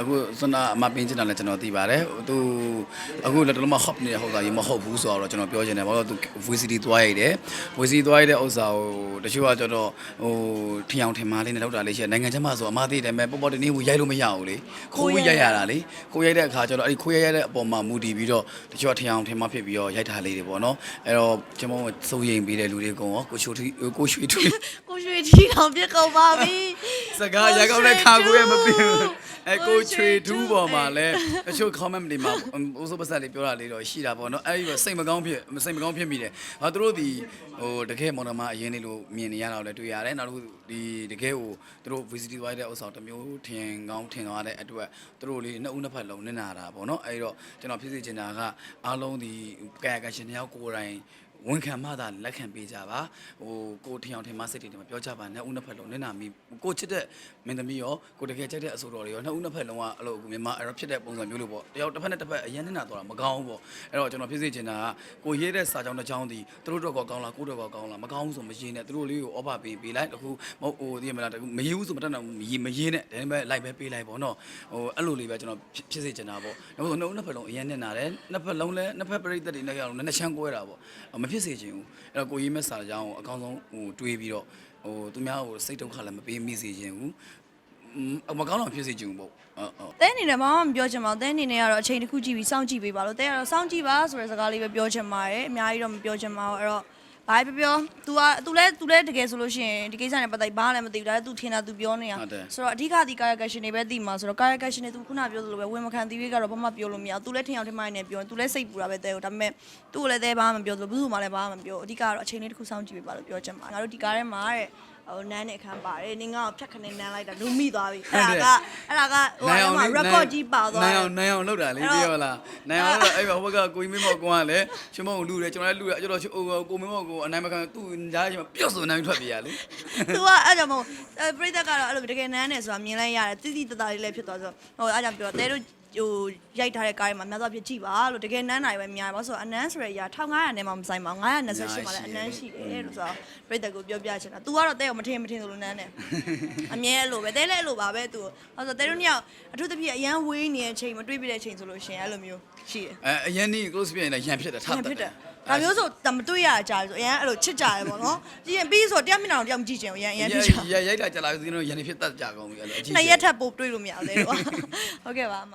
အခုစွမ်းအမပင်းချင်တာလည်းကျွန်တော်သိပါတယ်သူအခုလက်တော်မှာ hop နေဟုတ်တာရေမဟုတ်ဘူးဆိုတော့ကျွန်တော်ပြောချင်တယ်ဘာလို့သူ VCD သွားရတယ် VCD သွားရတဲ့ဥစ္စာကိုတချို့ကကျွန်တော်ထင်အောင်ထင်မှားလေးနဲ့လောက်တာလေးရှိတယ်နိုင်ငံခြားမှာဆိုအမသိတယ်မဲ့ပေါ်ပေါ်တနေ့ကိုရိုက်လို့မရဘူးလေခိုးပြီးရိုက်ရတာလေခိုးရိုက်တဲ့အခါကျတော့အဲ့ဒီခိုးရိုက်ရတဲ့အပေါ်မှာမူတည်ပြီးတော့တချို့ကထင်အောင်ထင်မှားဖြစ်ပြီးတော့ရိုက်ထားလေးတွေပေါ့နော်အဲ့တော့ကျွန်တော်စိုးရိမ်ပြီးတဲ့လူတွေကောင်ရောကိုရွှေထီကိုရွှေထီတောင်ပြစ်ကုန်ပါပြီစကားရကောင်းတဲ့ခါကိုရမပြင်းကိုချွေထူးပေါ်မှာလဲတချို့ comment တွေမှာဥစ္စာပတ်သက်လေးပြောတာလေးတော့ရှိတာပေါ့နော်အဲ့ဒီစိတ်မကောင်းဖြစ်မိတယ်ဟာသူတို့ဒီတကယ်မော်တော်မှာအရင်လေးလို့မြင်နေရတာလည်းတွေ့ရတယ်နောက်တစ်ခုဒီတကယ်ကိုသူတို့ VCD သွားတဲ့ဥစ္စာတစ်မျိုးထင်ကောင်းထင်သွားတဲ့အတွက်သူတို့လေးနှစ်ဦးနှစ်ဖက်လုံးနစ်နာတာပေါ့နော်အဲ့တော့ကျွန်တော်ဖြစ်စေချင်တာကအားလုံးဒီကာယကရှင်တယောက်ကိုယ်တိုင်ဝန်ခံမှသာလက်ခံပေးကြပါကိုထင်အောင်ထင်မှစိတ်တွေမပြောကြပါနဲ့ဦးနှစ်ဖက်လုံးနစ်နာမိကိုချစ်တဲ့မင်းသမီးရောကိုတကယ်ကြိုက်တဲ့အဆိုတော်တွေရောနှစ်ဦးနှစ်ဖက်လုံးကအဲ့လိုမြန်မာအဲ့တော့ဖြစ်တဲ့ပုံစံမျိုးလို့ပေါ့တယောက်တစ်ဖက်နဲ့တစ်ဖက်အရင်နစ်နာတော့တာမကောင်းဘူးပေါ့အဲ့တော့ကျွန်တော်ဖြစ်စေချင်တာကကိုရေးတဲ့စာကြောင်းတစ်ကြောင်းဒီသူတို့တော့ကောင်းလားကိုတို့တော့ကောင်းလားမကောင်းဘူးဆိုမရေးနဲ့သူတို့လေးကိုဩဘာပေးလိုက်တခုမဟုတ်ဒီမလားတခုမရေးဘူးဆိုမတတ်နိုင်ဘူးမရေးနဲ့ဒါပေမဲ့လိုက်ပဲပေးလိုက်ပေါ့နော်အဲ့လိုလေးပဲကျွန်တော်ဖြစ်စေချင်တာပေါ့နောက်ဆိုနှစ်ဦးနှစ်ဖက်လုံးအရင်နစ်နာတယ်နှစ်ဖက်လုံးလဲနှစ်ဖက်ပရိသတ်တွေနဲ့ရောက်လုံးနှစ်ချမ်းကွဲတာပေါ့မဖြစ်စေချင်ဘူးအဲ့တော့ကိုရေးမဲ့စာကြောင်းကိုအကောင်းဆုံးတွေးပြီးတော့သူများကိုစိတ်ဒုက္ခလည်းမပေးမိစေချင်ဘူးမကောင်းတော့ဖြစ်စေချင်ဘူးပေါ့တဲအနေနဲ့မပြောချင်ပါဘူးတဲအနေနဲ့ကတော့အချိန်တစ်ခုကြည့်ပြီးစောင့်ကြည့်ပေးပါလို့တဲကတော့စောင့်ကြည့်ပါဆိုတဲ့စကားလေးပဲပြောချင်ပါတယ်အများကြီးတော့မပြောချင်ပါဘူးအဲ့တော့ဘာပြော तू လဲတကယ်ဆိုလို့ရှိရင်ဒီကိစ္စနဲ့ပတ်သက်ဘာလည်းမသိဘူးဒါလည်း तू ထင်တာ तू ပြောနေတာဆိုတော့အဓိကဒီ character တွေပဲသိမှာဆိုတော့ character တွေ तू ခုနပြောသလိုပဲဝင်မခံသီးလေးကတော့ဘာမှပြောလို့မရဘူး तू လဲထင်အောင်ထင်မှနေပြောရင် तू လဲစိတ်ပူတာပဲတဲကိုဒါပေမဲ့ तू ကိုလည်းတဲဘာမှမပြောသလိုဘူးမှလည်းဘာမှမပြောအဓိကကတော့အချိန်လေးတစ်ခုစောင့်ကြည့်ပေးပါလို့ပြောချင်ပါငါတို့ဒီကားထဲမှာတဲ့နန်းနဲ့အခန်းပါတယ်နင်ကဖြတ်ခနဲ့နန်းလိုက်တာလူမိသွားပြီအဲ့ဒါကဟိုမှာ record ကြီးပါသွားနိုင်အောင်လောက်တာလေပြောလားနိုင်အောင်လောက်အဲ့ဟိုဘက်ကကိုကြီးမင်းမော်ကွန်းကလည်းချင်းမုံလူတယ်ကျွန်တော်လည်းလူတယ်ကျွန်တော်ကိုမင်းမော်ကိုအနိုင်မခံသူ့ကြားချင်းပြုတ်ဆိုနိုင်ထွက်ပြေးရလေသူကအဲ့ကြောင့်မို့ပရိသတ်ကတော့အဲ့လိုတကယ်နန်းနဲ့ဆိုတာမြင်လိုက်ရတယ်တိတိတသားလေးလည်းဖြစ်သွားဆိုဟိုအဲ့ကြောင့်ပြောတဲတို့ဟိုရိုက်ထားတဲ့ကားတွေမှာများသောအားဖြင့်ကြည့်ပါလို့တကယ်နန်းနိုင်ပဲများပါဆိုတော့အနန်းဆိုတဲ့အရာ1500နဲ့မှမဆိုင်ပါဘူး928မှာလည်းအနန်းရှိတယ်လို့ဆိုတော့ပရိသတ်ကိုပြောပြချင်တာ तू ကတော့တဲ့ကိုမထင်သလိုနန်းတယ်အမြဲအဲ့လိုပဲတဲ့လည်းအဲ့လိုပါပဲ तू ဟောဆိုတဲ့တို့ညောင်အထူးသဖြင့်အရန်ဝေးနေတဲ့အချိန်မတွေးပြတဲ့အချိန်ဆိုလို့ရှင်အဲ့လိုမျိုးရှိတယ်အရန်နီ close ပြရင်လည်းရန်ဖြစ်တယ်ထားတယ်ဒါမျိုးဆိုမတွေ့ရကြဘူးဆိုအရန်အဲ့လိုချစ်ကြတယ်ပေါ့နော်ကြည့်ရင်ပြီးဆိုတရားမျက်နှာတော့ကြောက်မကြည့်ချင်ဘူးအရန်ဖြစ်ကြရိုက်တာကြလာပြီးကျွန်တော်ရန်ဖြစ်တတ်ကြကောင်းပြီအဲ့လိုအကြည့်နှစ်ရက်ထပ်ပို့တွေ့လို့မရဘူးလေတော့ဟုတ်ကဲ့ပါအမ